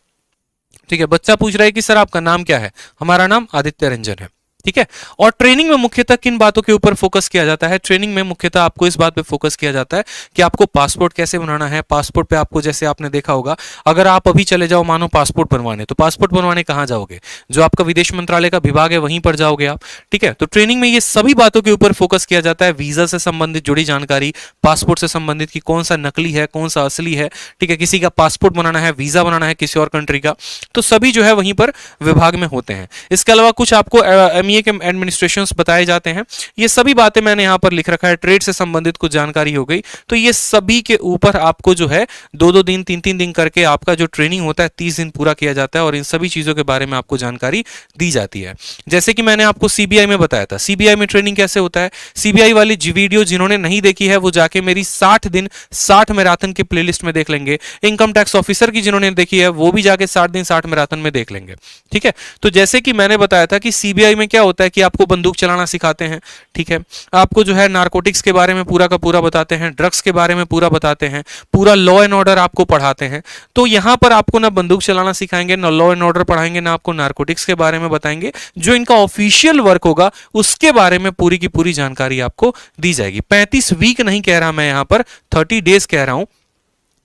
ठीक है, बच्चा पूछ रहा है कि सर आपका नाम क्या है। हमारा नाम आदित्य रंजन है। ठीक है। और ट्रेनिंग में मुख्यतः किन बातों के ऊपर फोकस किया जाता है? ट्रेनिंग में मुख्यतः आपको इस बात पे फोकस किया जाता है कि आपको पासपोर्ट कैसे बनाना है। पासपोर्ट पे आपको, जैसे आपने देखा होगा, अगर आप अभी चले जाओ मानो पासपोर्ट बनवाने, तो पासपोर्ट बनवाने कहाँ जाओगे? जो आपका विदेश मंत्रालय का विभाग है वहीं पर जाओगे आप। ठीक है, तो ट्रेनिंग में ये सभी बातों के ऊपर फोकस किया जाता है। वीजा से संबंधित जुड़ी जानकारी, पासपोर्ट से संबंधित कि कौन सा नकली है कौन सा असली है। ठीक है, किसी का पासपोर्ट बनाना है, वीजा बनाना है किसी और कंट्री का, तो सभी जो है वहीं पर विभाग में होते हैं। इसके अलावा कुछ आपको एमईए के एडमिनिस्ट्रेशन बताए जाते हैं। ये सभी बातें मैंने यहां पर लिख रखा है। ट्रेड से संबंधित कुछ जानकारी हो गई, तो ये सभी के ऊपर आपको जो है 2-2 दिन 3-3 दिन करके आपका जो ट्रेनिंग होता है 30 दिन पूरा किया जाता है और इन सभी चीजों के बारे में आपको जानकारी दी जाती है। जैसे कि मैंने आपको सीबीआई में बताया था, सीबीआई में ट्रेनिंग कैसे होता है। सीबीआई वाली वीडियो जिन्होंने नहीं देखी है वो जाके मेरी 60 दिन 60 मैराथन के प्लेलिस्ट में देख लेंगे। इनकम टैक्स ऑफिसर की जिन्होंने देखी है वो भी जाके 60 दिन 60 मैराथन में देख लेंगे। ठीक है, तो जैसे कि मैंने बताया था कि सीबीआई में क्या होता है कि आपको बंदूक चलाना सिखाते हैं। ठीक है, आपको जो है नारकोटिक्स के बारे में पूरा का पूरा बताते हैं, ड्रग्स के बारे में पूरा बताते हैं, पूरा लॉ एंड ऑर्डर आपको पढ़ाते हैं। तो यहां पर आपको ना बंदूक चलाना सिखाएंगे, ना लॉ एंड ऑर्डर पढ़ाएंगे, ना आपको नारकोटिक्स के बारे में बताएंगे। जो इनका ऑफिशियल वर्क होगा उसके बारे में पूरी की पूरी जानकारी आपको दी जाएगी। 35 वीक नहीं कह रहा मैं, यहां पर 30 डेज कह रहा हूं,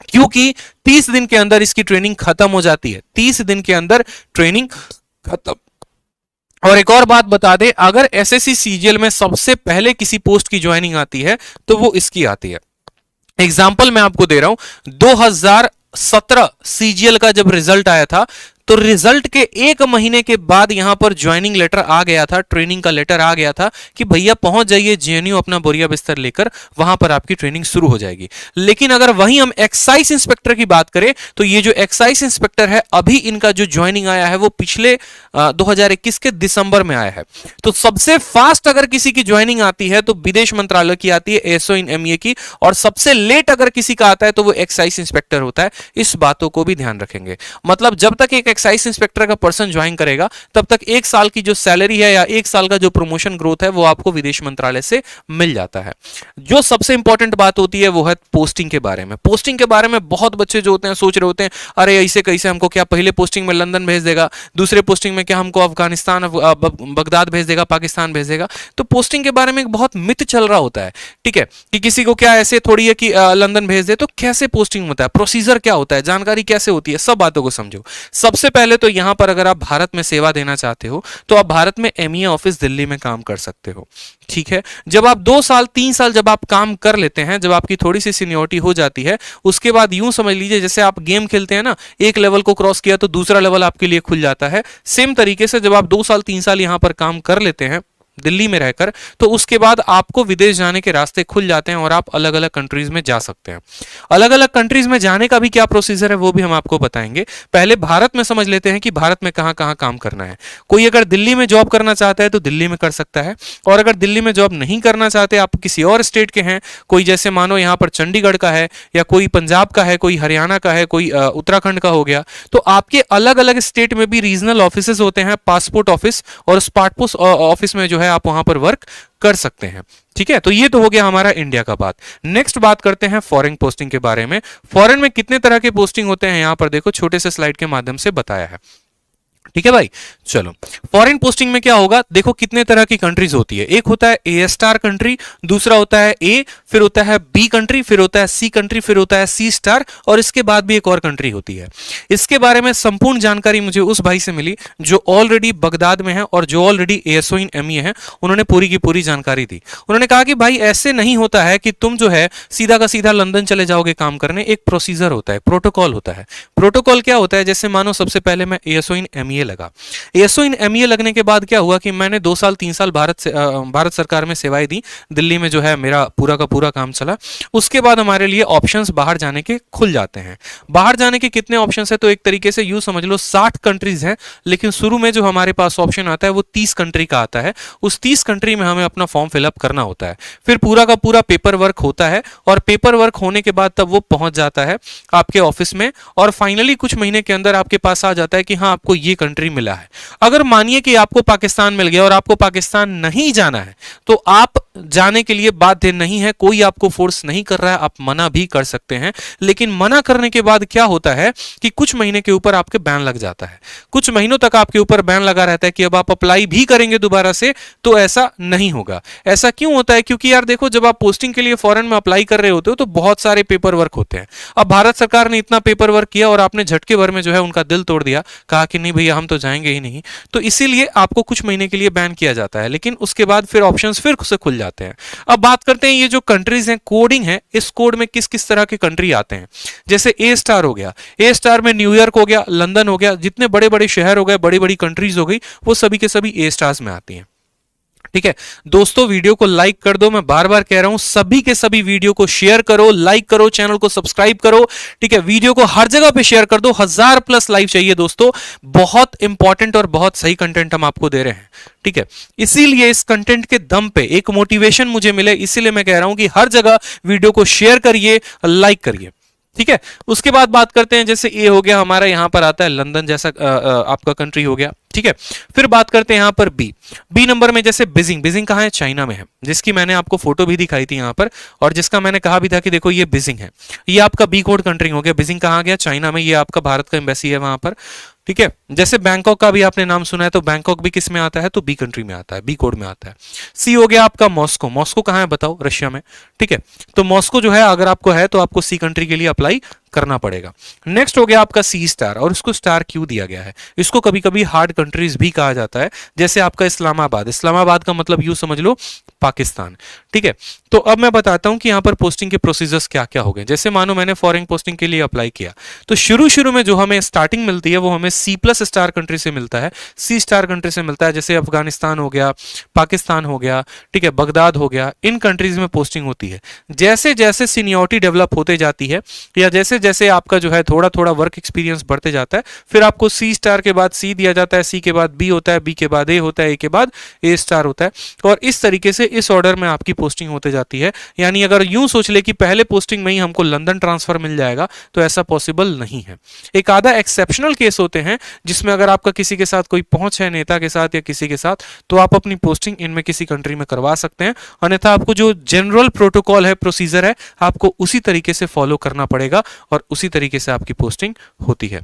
क्योंकि 30 दिन के अंदर इसकी ट्रेनिंग खत्म हो जाती है। 30 दिन के अंदर ट्रेनिंग खत्म। और एक और बात बता दे, अगर एसएससी सीजीएल में सबसे पहले किसी पोस्ट की ज्वाइनिंग आती है तो वो इसकी आती है। एग्जाम्पल मैं आपको दे रहा हूं, 2017 सीजीएल का जब रिजल्ट आया था तो रिजल्ट के 1 महीने के बाद यहां पर ज्वाइनिंग लेटर आ गया था, ट्रेनिंग का लेटर आ गया था कि भैया पहुंच जाइए जेएनयू, अपना बोरिया बिस्तर लेकर, वहां पर आपकी ट्रेनिंग शुरू हो जाएगी। लेकिन अगर वहीं हम एक्साइज इंस्पेक्टर की बात करें तो ये जो एक्साइज इंस्पेक्टर है, अभी इनका जो ज्वाइनिंग आया है वो पिछले 2021 के दिसंबर में आया है। तो सबसे फास्ट अगर किसी की ज्वाइनिंग आती है तो विदेश मंत्रालय की आती है, एएसओ इन एमईए की, और सबसे लेट अगर किसी का आता है तो वो एक्साइज इंस्पेक्टर होता है। इस बातों को भी ध्यान रखेंगे। मतलब जब तक एक एक्साइज इंस्पेक्टर का पर्सन ज्वाइन करेगा तब तक 1 साल की जो सैलरी है या 1 साल का जो प्रमोशन ग्रोथ है वो आपको विदेश मंत्रालय से मिल जाता है। जो सबसे इंपॉर्टेंट बात होती है वो है पोस्टिंग के बारे में। पोस्टिंग के बारे में बहुत बच्चे जो होते हैं सोच रहे होते हैं, अरे ऐसे कैसे, हमको क्या पहले पोस्टिंग में लंदन भेज देगा, दूसरे पोस्टिंग में क्या हमको अफगानिस्तान बगदाद भेज देगा, पाकिस्तान भेज देगा। तो पोस्टिंग के बारे में एक बहुत मिथ चल रहा होता है। ठीक है, कि किसी को क्या ऐसे थोड़ी है कि लंदन भेज दे, तो कैसे पोस्टिंग होता है, प्रोसीजर क्या होता है, जानकारी कैसे होती है, सब बातों को समझो। सबसे पहले तो यहां पर अगर आप भारत में सेवा देना चाहते हो तो आप भारत में एमईए ऑफिस दिल्ली में काम कर सकते हो। ठीक है, जब आप 2 साल 3 साल जब आप काम कर लेते हैं, जब आपकी थोड़ी सी सीनियरिटी हो जाती है, उसके बाद यूं समझ लीजिए जैसे आप गेम खेलते हैं ना, एक लेवल को क्रॉस किया तो दूसरा लेवल आपके लिए खुल जाता है। सेम तरीके से जब आप 2 साल 3 साल यहां पर काम कर लेते हैं दिल्ली में रहकर, तो उसके बाद आपको विदेश जाने के रास्ते खुल जाते हैं और आप अलग अलग कंट्रीज में जा सकते हैं। अलग अलग कंट्रीज में जाने का भी क्या प्रोसीजर है वो भी हम आपको बताएंगे। पहले भारत में समझ लेते हैं कि भारत में कहां कहां काम करना है। कोई अगर दिल्ली में जॉब करना चाहता है तो दिल्ली में कर सकता है, और अगर दिल्ली में जॉब नहीं करना चाहते, आप किसी और स्टेट के हैं, कोई जैसे मानो यहां पर चंडीगढ़ का है, या कोई पंजाब का है, कोई हरियाणा का है, कोई उत्तराखंड का हो गया, तो आपके अलग अलग स्टेट में भी रीजनल ऑफिस होते हैं, पासपोर्ट ऑफिस, और उस पासपोर्ट ऑफिस में जो है आप वहां पर वर्क कर सकते हैं। ठीक है, तो ये तो हो गया हमारा इंडिया का बात। नेक्स्ट बात करते हैं फॉरेन पोस्टिंग के बारे में। फॉरेन में कितने तरह के पोस्टिंग होते हैं यहां पर देखो, छोटे से स्लाइड के माध्यम से बताया है। ठीक है भाई, चलो फॉरेन पोस्टिंग में क्या होगा, देखो कितने तरह की कंट्रीज होती है। एक होता है ए स्टार कंट्री, दूसरा होता है ए, फिर होता है बी कंट्री, फिर होता है सी कंट्री, फिर होता है सी स्टार, और इसके बाद भी एक और कंट्री होती है। इसके बारे में संपूर्ण जानकारी मुझे उस भाई से मिली जो ऑलरेडी बगदाद में है और जो ऑलरेडी एएसओ इन एमईए है। उन्होंने पूरी की पूरी जानकारी दी। उन्होंने कहा कि भाई ऐसे नहीं होता है कि तुम जो है सीधा का सीधा लंदन चले जाओगे काम करने। एक प्रोसीजर होता है, प्रोटोकॉल होता है। प्रोटोकॉल क्या होता है, जैसे मानो सबसे पहले मैं एएसओ इन एमईए लगा। एएसओ इन एमईए लगने के बाद क्या हुआ कि मैंने 2 साल 3 साल भारत सरकार में सेवाएं दी, दिल्ली में जो है मेरा पूरा का पूरा काम चला। उसके बाद हमारे लिए ऑप्शंस बाहर जाने के खुल जाते हैं। बाहर जाने के कितने ऑप्शंस है, तो एक तरीके से यूं समझ लो 60 कंट्रीज हैं, लेकिन शुरू में जो हमारे पास ऑप्शन आता है वो 30 कंट्री का आता है। उस 30 कंट्री में हमें अपना फॉर्म फिलअप करना होता है। फिर पूरा का पूरा पेपर वर्क होता है, और पेपर वर्क होने के बाद तब वो पहुंच जाता है आपके ऑफिस में, और फाइनली कुछ महीने के अंदर आपके पास आ जाता है कि हाँ आपको ये कंट्री मिला है। अगर मानिए कि आपको पाकिस्तान मिल गया और आपको पाकिस्तान नहीं जाना है, तो आप जाने के लिए बाध्य नहीं है, कोई आपको फोर्स नहीं कर रहा है, आप मना भी कर सकते हैं। लेकिन मना करने के बाद क्या होता है कि कुछ महीने के ऊपर आपके बैन लग जाता है, कुछ महीनों तक आपके ऊपर बैन लगा रहता है कि अब आप अप्लाई भी करेंगे दोबारा से तो ऐसा नहीं होगा। ऐसा क्यों होता है? क्योंकि यार देखो, जब आप पोस्टिंग के लिए फॉरेन में अप्लाई कर रहे होते हो तो बहुत सारे पेपर वर्क होते हैं। अब भारत सरकार ने इतना पेपर वर्क किया और आपने झटके भर में जो है उनका दिल तोड़ दिया, कहा कि नहीं भैया हम तो जाएंगे ही नहीं, तो इसीलिए आपको कुछ महीने के लिए बैन किया जाता है। लेकिन उसके बाद फिर ऑप्शंस फिर से खुल जाते हैं। अब बात करते हैं ये जो कंट्रीज हैं, कोडिंग है, इस कोड में किस किस तरह के कंट्री आते हैं। जैसे ए स्टार हो गया, ए स्टार में न्यूयॉर्क हो गया, लंदन हो गया, जितने बड़े बड़े शहर हो गए, बड़ी बड़ी कंट्रीज हो गई, वो सभी के सभी ए स्टार्स में आती हैं। ठीक है दोस्तों, वीडियो को लाइक कर दो, मैं बार बार कह रहा हूं, सभी के सभी वीडियो को शेयर करो, लाइक करो, चैनल को सब्सक्राइब करो। ठीक है, वीडियो को हर जगह पे शेयर कर दो, 1000+ लाइव चाहिए दोस्तों, बहुत इंपॉर्टेंट और बहुत सही कंटेंट हम आपको दे रहे हैं। ठीक है, इसीलिए इस कंटेंट के दम पे एक मोटिवेशन मुझे मिले, इसीलिए मैं कह रहा हूं कि हर जगह वीडियो को शेयर करिए, लाइक करिए। ठीक है, उसके बाद बात करते हैं, जैसे ए हो गया हमारा, यहां पर आता है लंदन जैसा आपका कंट्री हो गया। ठीक है, फिर बात करते हैं यहां पर बी नंबर में, जैसे बीजिंग। बीजिंग कहां है? चाइना में है, जिसकी मैंने आपको फोटो भी दिखाई थी यहां पर, और जिसका मैंने कहा भी था कि देखो ये बीजिंग है। ये आपका बी कोड कंट्री हो गया। बीजिंग कहां गया? चाइना में। ये आपका भारत का एम्बेसी है वहां पर। ठीक है, जैसे बैंकॉक का भी आपने नाम सुना है, तो बैंकॉक भी किस में आता है? तो बी कंट्री में आता है, बी कोड में आता है। सी हो गया आपका मॉस्को। मॉस्को कहां है बताओ? रशिया में। ठीक है, तो मॉस्को जो है अगर आपको है तो आपको सी कंट्री के लिए अप्लाई करना पड़ेगा। नेक्स्ट हो गया आपका सी स्टार, और इसको स्टार क्यों दिया गया है? इसको कभी कभी हार्ड कंट्रीज भी कहा जाता है, जैसे आपका इस्लामाबाद। इस्लामाबाद का मतलब यूं समझ लो पाकिस्तान। ठीक है, तो अब मैं बताता हूं कि यहां पर पोस्टिंग के प्रोसीजर्स क्या क्या हो गए। जैसे मानो मैंने फॉरेन पोस्टिंग के लिए अप्लाई किया, तो शुरू शुरू में जो हमें स्टार्टिंग मिलती है वो हमें C+ स्टार कंट्री से मिलता है, सी स्टार कंट्री से मिलता है। जैसे अफगानिस्तान हो गया, पाकिस्तान हो गया, ठीक है, बगदाद हो गया, इन कंट्रीज में पोस्टिंग होती है। जैसे जैसे सीनियरिटी डेवलप होते जाती है, या जैसे जैसे आपका जो है थोड़ा थोड़ा वर्क एक्सपीरियंस बढ़ते जाता है, फिर आपको सी स्टार के बाद सी दिया जाता है, सी के बाद बी होता है, बी के बाद ए होता है, ए के बाद ए स्टार होता है, और इस तरीके से इस ऑर्डर में आपकी पोस्टिंग होते जाती है। यानी अगर यूं सोच ले कि पहले पोस्टिंग में ही हमको लंदन ट्रांसफर मिल जाएगा, तो ऐसा पॉसिबल नहीं है। एक आधा एक्सेप्शनल केस होते हैं जिसमें अगर आपका किसी के साथ कोई पहुंच है, नेता के साथ या किसी के साथ, तो आप अपनी पोस्टिंग इनमें किसी कंट्री में करवा सकते हैं। अन्यथा आपको जो जनरल प्रोटोकॉल है, प्रोसीजर है, आपको उसी तरीके से फॉलो करना पड़ेगा और उसी तरीके से आपकी पोस्टिंग होती है।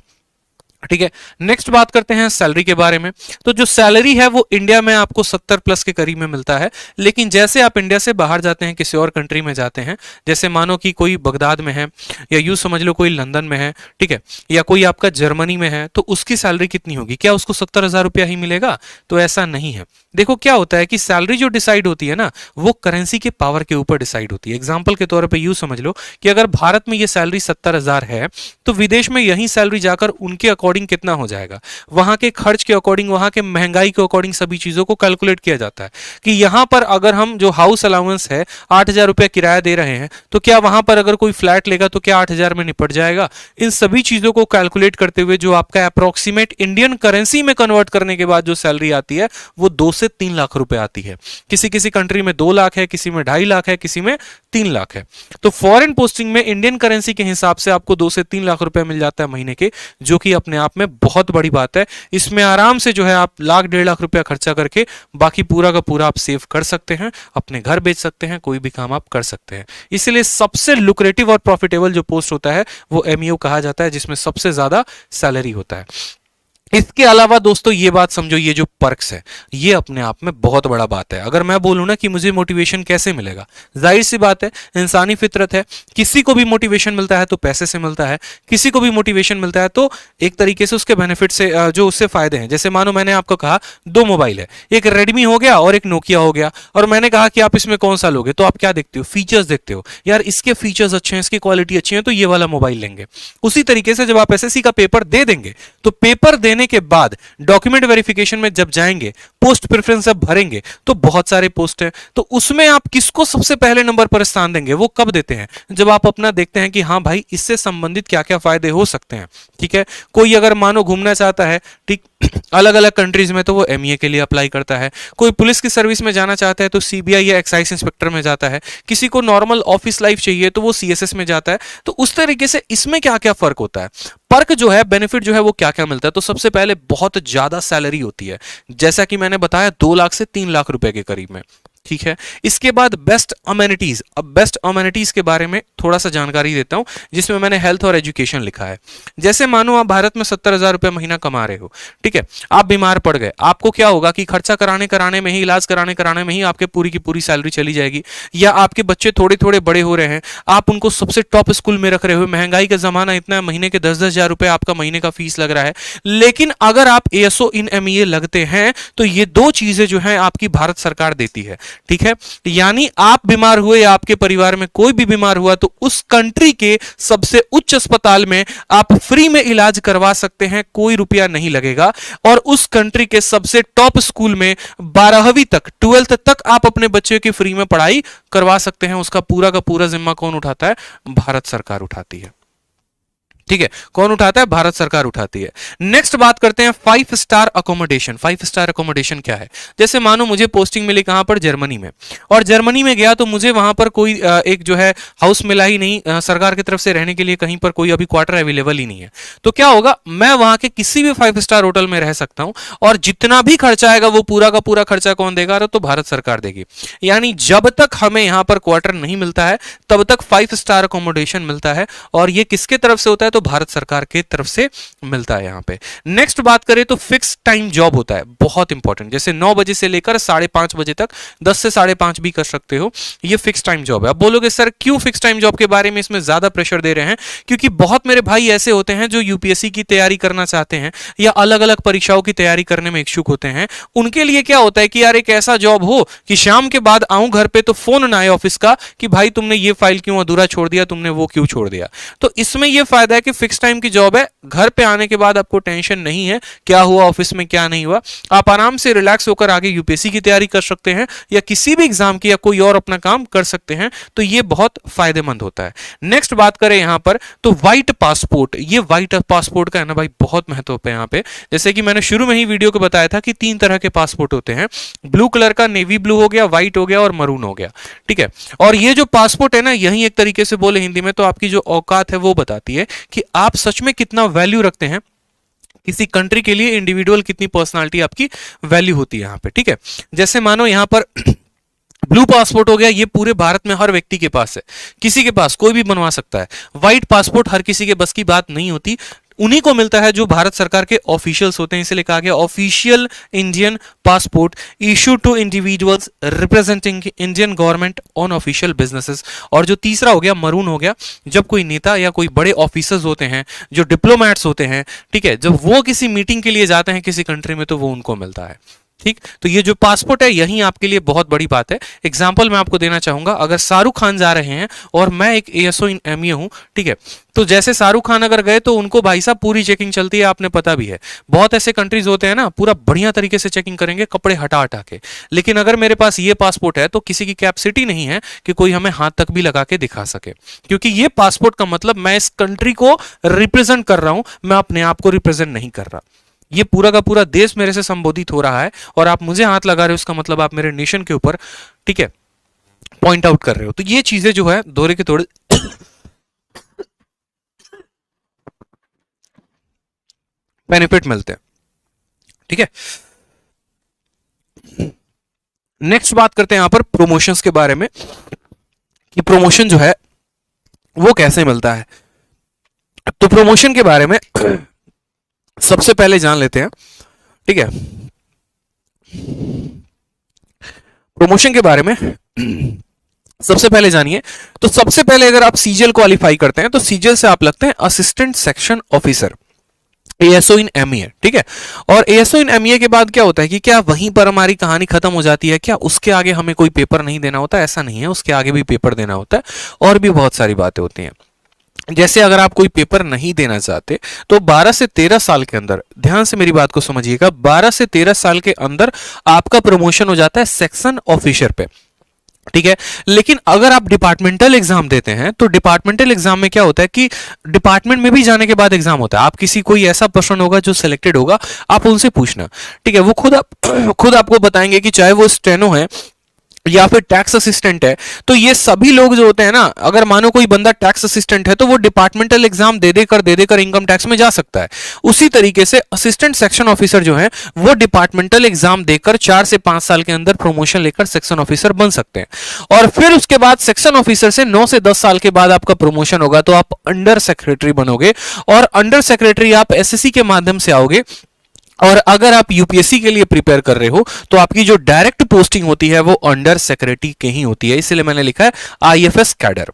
ठीक है, नेक्स्ट बात करते हैं सैलरी के बारे में। तो जो सैलरी है वो इंडिया में आपको 70+ के करीब में मिलता है, लेकिन जैसे आप इंडिया से बाहर जाते हैं, किसी और कंट्री में जाते हैं, जैसे मानो कि कोई बगदाद में है, या यूं समझ लो कोई लंदन में है, ठीक है, या कोई आपका जर्मनी में है, तो उसकी सैलरी कितनी होगी? क्या उसको 70,000 रुपया ही मिलेगा? तो ऐसा नहीं है। देखो क्या होता है कि सैलरी जो डिसाइड होती है ना, वो करेंसी के पावर के ऊपर डिसाइड होती है। एग्जाम्पल के तौर पर यूं समझ लो कि अगर भारत में ये सैलरी 70,000 है, तो विदेश में यही सैलरी जाकर उनके अकॉर्डिंग कितना हो जाएगा, वहां के खर्च के अकॉर्डिंग, वहां के महंगाई के अकॉर्डिंग सभी चीजों को कैलकुलेट किया जाता है कि यहां पर अगर हम जो हाउस अलाउंस है 8,000 रुपया किराया दे रहे हैं, तो क्या वहां पर अगर कोई फ्लैट लेगा तो क्या 8,000 में निपट जाएगा? इन सभी चीजों को कैलकुलेट करते हुए जो आपका अप्रोक्सीमेट इंडियन करेंसी में कन्वर्ट करने के बाद जो सैलरी आती है वो 2 से 3 लाख रुपए आती है। किसी किसी कंट्री में 2 लाख है, किसी में 2.5 लाख है, किसी में 3 लाख है। तो फॉरेन पोस्टिंग में इंडियन करेंसी के हिसाब से आपको 2 से 3 लाख रुपए मिल जाता है महीने के, जो कि अपने आप में बहुत बड़ी बात है। इसमें आराम से जो है आप लाख 1.5 लाख रुपया खर्चा करके बाकी पूरा का पूरा आप सेव कर सकते हैं, अपने घर बेच सकते हैं, कोई भी काम आप कर सकते हैं। इसलिए सबसे लुक्रेटिव और प्रॉफिटेबल जो पोस्ट होता है वो एमईओ कहा जाता है, जिसमें सबसे ज्यादा सैलरी होता है। इसके अलावा दोस्तों ये बात समझो, ये जो पर्क्स है ये अपने आप में बहुत बड़ा बात है। अगर मैं बोलूं ना कि मुझे मोटिवेशन कैसे मिलेगा, जाहिर सी बात है, इंसानी फितरत है, किसी को भी मोटिवेशन मिलता है तो पैसे से मिलता है, किसी को भी मोटिवेशन मिलता है तो एक तरीके से उसके बेनिफिट से, जो उससे फायदे हैं। जैसे मानो मैंने आपको कहा 2 मोबाइल है, एक रेडमी हो गया और एक नोकिया हो गया, और मैंने कहा कि आप इसमें कौन सा लोगे, तो आप क्या देखते हो? फीचर्स देखते हो, यार इसके फीचर्स अच्छे हैं, इसकी क्वालिटी अच्छी है, तो ये वाला मोबाइल लेंगे। उसी तरीके से जब आप एसएससी का पेपर दे देंगे, तो पेपर देने के बाद डॉक्यूमेंट वेरिफिकेशन में जब जाएंगे, पोस्ट प्रेफरेंस जब भरेंगे, तो बहुत सारे पोस्ट हैं, तो उसमें आप किसको सबसे पहले नंबर पर स्थान देंगे? वो कब देते हैं? जब आप अपना देखते हैं कि हाँ भाई इससे संबंधित क्या क्या फायदे हो सकते हैं। ठीक है, कोई अगर मानो घूमना चाहता है, ठीक, अलग अलग कंट्रीज में, तो वो एमईए के लिए अप्लाई करता है। कोई पुलिस की सर्विस में जाना चाहता है तो सीबीआई या एक्साइज इंस्पेक्टर में जाता है। किसी को नॉर्मल ऑफिस लाइफ चाहिए तो वो सीएसएस में जाता है। तो उस तरीके से इसमें क्या क्या फर्क होता है, पर्क जो है, बेनिफिट जो है, वो क्या क्या मिलता है? तो सबसे पहले बहुत ज्यादा सैलरी होती है, जैसा कि मैंने बताया 2 लाख से 3 लाख रुपए के करीब में। ठीक है। इसके बाद बेस्ट अमेनिटीज। अब बेस्ट अमेनिटीज के बारे में थोड़ा सा जानकारी देता हूं, जिसमें मैंने हेल्थ और एजुकेशन लिखा है। जैसे मानो आप भारत में 70,000 रुपए महीना कमा रहे हो, ठीक है, आप बीमार पड़ गए, आपको क्या होगा कि खर्चा कराने कराने में ही, इलाज कराने कराने में ही आपके पूरी की पूरी सैलरी चली जाएगी। या आपके बच्चे थोड़े थोड़े बड़े हो रहे हैं, आप उनको सबसे टॉप स्कूल में रख रहे हो, महंगाई का जमाना इतना है, महीने के 10-10 हजार रुपए आपका महीने का फीस लग रहा है। लेकिन अगर आप एएसओ इन एमईए लगते हैं तो ये दो चीजें जो है आपकी भारत सरकार देती है, ठीक है। यानी आप बीमार हुए या आपके परिवार में कोई भी बीमार हुआ तो उस कंट्री के सबसे उच्च अस्पताल में आप फ्री में इलाज करवा सकते हैं, कोई रुपया नहीं लगेगा। और उस कंट्री के सबसे टॉप स्कूल में 12वीं तक, 12th तक आप अपने बच्चे की फ्री में पढ़ाई करवा सकते हैं। उसका पूरा का पूरा जिम्मा कौन उठाता है? भारत सरकार उठाती है, ठीक है। कौन उठाता है? भारत सरकार उठाती है। नेक्स्ट बात करते हैं 5 स्टार अकोमोडेशन। 5 स्टार अकोमोडेशन क्या है? जैसे मानो मुझे पोस्टिंग मिली कहां पर? जर्मनी में। और जर्मनी में गया तो मुझे वहां पर कोई एक जो है हाउस मिला ही नहीं, सरकार की तरफ से रहने के लिए कहीं पर कोई अभी क्वार्टर अवेलेबल ही नहीं है। तो क्या होगा? मैं वहां के किसी भी 5 स्टार होटल में रह सकता हूं और जितना भी खर्चा आएगा वो पूरा का पूरा खर्चा कौन देगा? तो भारत सरकार देगी। यानी जब तक हमें यहां पर क्वार्टर नहीं मिलता है तब तक 5 स्टार अकोमोडेशन मिलता है। और ये किसके तरफ से होता है? तो भारत सरकार की तरफ से मिलता है यहां पे। नेक्स्ट बात करें तो फिक्स टाइम जॉब होता है, बहुत इंपॉर्टेंट। जैसे 9 बजे से लेकर 5:30 बजे तक, 10 से 5:30 भी कर सकते हो, ये फिक्स टाइम जॉब है। अब बोलोगे सर क्यों फिक्स टाइम जॉब के बारे में इसमें ज्यादा प्रेशर दे रहे हैं? क्योंकि बहुत मेरे भाई ऐसे होते हैं जो यूपीएससी की तैयारी करना चाहते हैं या अलग अलग परीक्षाओं की तैयारी करने में इच्छुक होते हैं। उनके लिए क्या होता है कि यार एक ऐसा जॉब हो कि शाम के बाद आऊं घर पे तो फोन ना आए ऑफिस का कि भाई तुमने ये फाइल क्यों अधूरा छोड़ दिया, तुमने वो क्यों छोड़ दिया। तो इसमें यह फायदा है कि फिक्स टाइम की जॉब है, घर पे आने के बाद आपको टेंशन नहीं है क्या हुआ ऑफिस में क्या नहीं हुआ। आप आराम से रिलैक्स होकर आगे यूपीएससी की तैयारी कर सकते हैं या किसी भी एग्जाम की या कोई और अपना काम कर सकते हैं। तो ये बहुत फायदेमंद होता है। नेक्स्ट बात करें यहां पर तो व्हाइट पासपोर्ट। ये व्हाइट पासपोर्ट का है ना भाई बहुत महत्व है यहां पे। जैसे कि मैंने शुरू में ही वीडियो को बताया था कि 3 तरह के पासपोर्ट होते हैं, ब्लू कलर का, नेवी ब्लू हो गया, व्हाइट हो गया और मरून हो गया, ठीक है। और ये जो पासपोर्ट है ना, यही एक तरीके से बोले हिंदी में तो आपकी जो औकात है वो बताती है कि आप सच में कितना वैल्यू रखते हैं किसी कंट्री के लिए, इंडिविजुअल कितनी पर्सनालिटी आपकी वैल्यू होती है यहां पे, ठीक है। जैसे मानो यहां पर ब्लू पासपोर्ट हो गया, ये पूरे भारत में हर व्यक्ति के पास है, किसी के पास कोई भी बनवा सकता है। व्हाइट पासपोर्ट हर किसी के बस की बात नहीं होती, उन्हीं को मिलता है जो भारत सरकार के ऑफिशियल्स होते हैं। इसलिए कहा गया official Indian passport issue to individuals representing Indian government on official businesses. और जो तीसरा हो गया मरून हो गया, जब कोई नेता या कोई बड़े ऑफिसर्स होते हैं, जो डिप्लोमैट्स होते हैं, ठीक है, जब वो किसी मीटिंग के लिए जाते हैं किसी कंट्री में तो वो उनको मिलता है, ठीक। तो ये जो पासपोर्ट है यही आपके लिए बहुत बड़ी बात है। एग्जांपल मैं आपको देना चाहूंगा, अगर शाहरुख खान जा रहे हैं और मैं एक एएसओ इन एमईए हूं, ठीक है, तो जैसे शाहरुख खान अगर गए तो उनको भाई साहब पूरी चेकिंग चलती है, आपने पता भी है। बहुत ऐसे कंट्रीज होते हैं ना पूरा बढ़िया तरीके से चेकिंग करेंगे कपड़े हटा हटा के। लेकिन अगर मेरे पास ये पासपोर्ट है तो किसी की कैपेसिटी नहीं है कि कोई हमें हाथ तक भी लगा के दिखा सके, क्योंकि ये पासपोर्ट का मतलब मैं इस कंट्री को रिप्रेजेंट कर रहा हूं, मैं अपने आप को रिप्रेजेंट नहीं कर रहा। ये पूरा का पूरा देश मेरे से संबोधित हो रहा है और आप मुझे हाथ लगा रहे हो, उसका मतलब आप मेरे नेशन के ऊपर, ठीक है, पॉइंट आउट कर रहे हो। तो ये चीजें जो है दौरे के थोड़े बेनिफिट मिलते हैं, ठीक है। नेक्स्ट बात करते हैं यहां पर प्रमोशंस के बारे में कि प्रमोशन जो है वो कैसे मिलता है। तो प्रमोशन के बारे में सबसे पहले जान लेते हैं, ठीक है। प्रमोशन के बारे में सबसे पहले जानिए। तो सबसे पहले अगर आप सीजीएल क्वालिफाई करते हैं तो सीजीएल से आप लगते हैं असिस्टेंट सेक्शन ऑफिसर, एएसओ इन एमईए, ठीक है। और एएसओ इन एमईए के बाद क्या होता है कि क्या वहीं पर हमारी कहानी खत्म हो जाती है क्या? उसके आगे हमें कोई पेपर नहीं देना होता? ऐसा नहीं है, उसके आगे भी पेपर देना होता है और भी बहुत सारी बातें होती हैं। जैसे अगर आप कोई पेपर नहीं देना चाहते तो 12 से 13 साल के अंदर, ध्यान से मेरी बात को समझिएगा, 12 से 13 साल के अंदर आपका प्रमोशन हो जाता है सेक्शन ऑफिसर पे, ठीक है। लेकिन अगर आप डिपार्टमेंटल एग्जाम देते हैं तो डिपार्टमेंटल एग्जाम में क्या होता है कि डिपार्टमेंट में भी जाने के बाद एग्जाम होता है। आप किसी कोई ऐसा पर्सन होगा जो सिलेक्टेड होगा, आप उनसे पूछना, ठीक है, वो खुद आपको बताएंगे कि चाहे वो स्टेनो है या फिर टैक्स असिस्टेंट है, तो ये सभी लोग जो होते हैं ना, अगर मानो कोई बंदा टैक्स असिस्टेंट है तो वो डिपार्टमेंटल एग्जाम दे देकर इनकम टैक्स में जा सकता है। उसी तरीके से असिस्टेंट सेक्शन ऑफिसर जो है वो डिपार्टमेंटल एग्जाम देकर 4 से 5 साल के अंदर प्रमोशन लेकर सेक्शन ऑफिसर बन सकते हैं। और फिर उसके बाद सेक्शन ऑफिसर से 9 से 10 साल के बाद आपका प्रमोशन होगा तो आप अंडर सेक्रेटरी बनोगे, और अंडर सेक्रेटरी आप एसएससी के माध्यम से आओगे। और अगर आप यूपीएससी के लिए प्रिपेयर कर रहे हो तो आपकी जो डायरेक्ट पोस्टिंग होती है वो अंडर सेक्रेटरी के ही होती है, इसलिए मैंने लिखा है आईएफएस कैडर।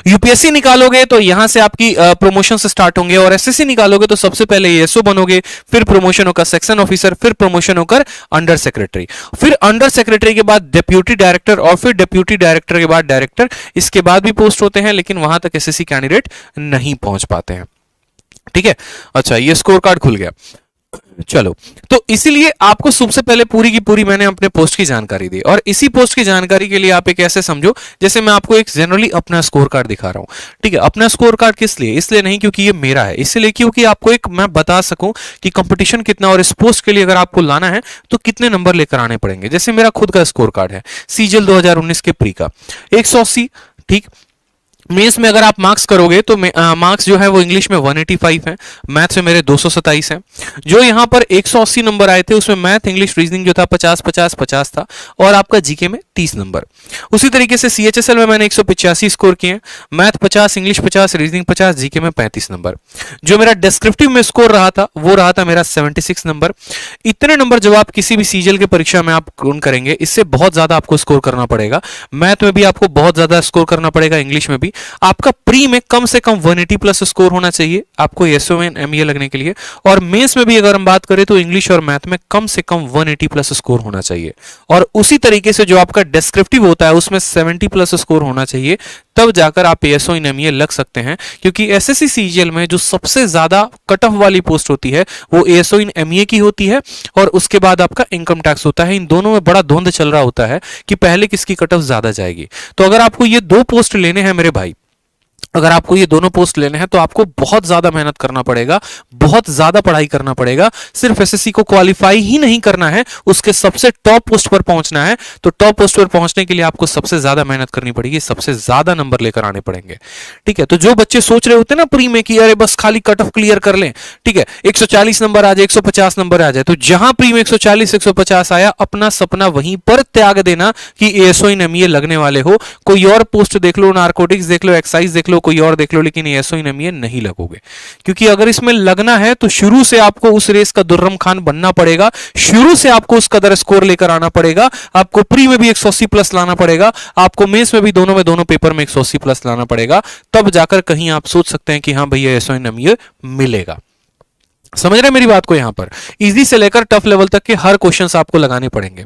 यूपीएससी निकालोगे तो यहां से आपकी प्रमोशन से स्टार्ट होंगे, और एसएससी निकालोगे तो सबसे पहले एएसओ बनोगे, फिर प्रमोशन होकर सेक्शन ऑफिसर, फिर प्रमोशन होकर अंडर सेक्रेटरी, फिर अंडर सेक्रेटरी के बाद डेप्यूटी डायरेक्टर, और फिर डेप्यूटी डायरेक्टर के बाद डायरेक्टर। इसके बाद भी पोस्ट होते हैं लेकिन वहां तक एसएससी कैंडिडेट नहीं पहुंच पाते हैं। ठीक है, अच्छा ये स्कोर कार्ड खुल गया। चलो, तो इसीलिए आपको सबसे पहले पूरी की पूरी मैंने अपने पोस्ट की जानकारी दी, और इसी पोस्ट की जानकारी के लिए आप एक ऐसे समझो जैसे मैं आपको एक जनरली अपना स्कोर कार्ड दिखा रहा हूं। ठीक है, अपना स्कोर कार्ड किस लिए? इसलिए नहीं क्योंकि ये मेरा है, इसलिए क्योंकि आपको एक मैं बता सकूं कि कंपटीशन कितना, और इस पोस्ट के लिए अगर आपको लाना है तो कितने नंबर लेकर आने पड़ेंगे। जैसे मेरा खुद का स्कोर कार्ड है सीजीएल 2019 के प्री का 180। ठीक, मेंस में अगर आप मार्क्स करोगे तो मार्क्स जो है वो इंग्लिश में 185 है, मैथ्स में मेरे 227 है। जो यहां पर 180 नंबर आए थे उसमें मैथ, इंग्लिश, रीजनिंग जो था 50-50-50 था, और आपका जीके में 30 नंबर। उसी तरीके से सीएचएसएल में मैंने 185 स्कोर किए, मैथ 50, इंग्लिश 50, रीजनिंग 50, जीके में 35 नंबर। जो मेरा डिस्क्रिप्टिव में स्कोर रहा था वो रहा था मेरा 76 नंबर। इतने नंबर जब आप किसी भी सीजीएल की परीक्षा में आप काउंट करेंगे, इससे बहुत ज्यादा आपको स्कोर करना पड़ेगा। मैथ में भी आपको बहुत ज्यादा स्कोर करना पड़ेगा, इंग्लिश में भी। आपका प्री में कम से कम 180 प्लस स्कोर होना चाहिए आपको एसओ एंड एमईए लगने के लिए, और मेंस में भी अगर हम बात करें तो इंग्लिश और मैथ में कम से कम 180 प्लस स्कोर होना चाहिए। और उसी तरीके से जो आपका डिस्क्रिप्टिव होता है उसमें 70 प्लस स्कोर होना चाहिए, तब जाकर आप एएसओ इन एमईए लग सकते हैं। क्योंकि एसएससी सीजीएल में जो सबसे ज्यादा कट ऑफ वाली पोस्ट होती है वो एएसओ इन एमईए की होती है, और उसके बाद आपका इनकम टैक्स होता है। इन दोनों में बड़ा धुंध चल रहा होता है कि पहले किसकी कट ऑफ ज्यादा जाएगी। तो अगर आपको ये 2 पोस्ट लेने हैं मेरे भाई, अगर आपको ये दोनों पोस्ट लेने हैं तो आपको बहुत ज्यादा मेहनत करना पड़ेगा, बहुत ज्यादा पढ़ाई करना पड़ेगा। सिर्फ एसएससी को क्वालिफाई ही नहीं करना है, उसके सबसे टॉप पोस्ट पर पहुंचना है। तो टॉप पोस्ट पर पहुंचने के लिए आपको सबसे ज्यादा मेहनत करनी पड़ेगी, सबसे ज्यादा नंबर लेकर आने पड़ेंगे। ठीक है, तो जो बच्चे सोच रहे होते हैं ना प्री में कि अरे बस खाली कट ऑफ क्लियर कर लें, ठीक है 140 नंबर आ जाए, 150 नंबर आ जाए, तो जहां प्री में 140 150 आया, अपना सपना वहीं पर त्याग देना कि एएसओ इन एमईए लगने वाले हो। कोई और पोस्ट देख लो, नारकोटिक्स देख लो, एक्साइज देख लो, कोई और देख लो, लेकिन एएसओ इन एमईए नहीं लगोगे। क्योंकि अगर इसमें लगना है तो शुरू से आपको उस रेस का दुर्रम खान बनना पड़ेगा, शुरू से आपको उस कदर स्कोर लेकर आना पड़ेगा। आपको प्री में भी 180 प्लस लाना पड़ेगा, आपको मेंस में भी दोनों पेपर में 180 प्लस लाना पड़ेगा, तब जाकर कहीं आप सोच सकते हैं कि हाँ भैया एएसओ इन एमईए मिलेगा। समझ रहे हैं मेरी बात को? यहां पर इजी से लेकर टफ लेवल तक के हर क्वेश्चंस आपको लगाने पड़ेंगे।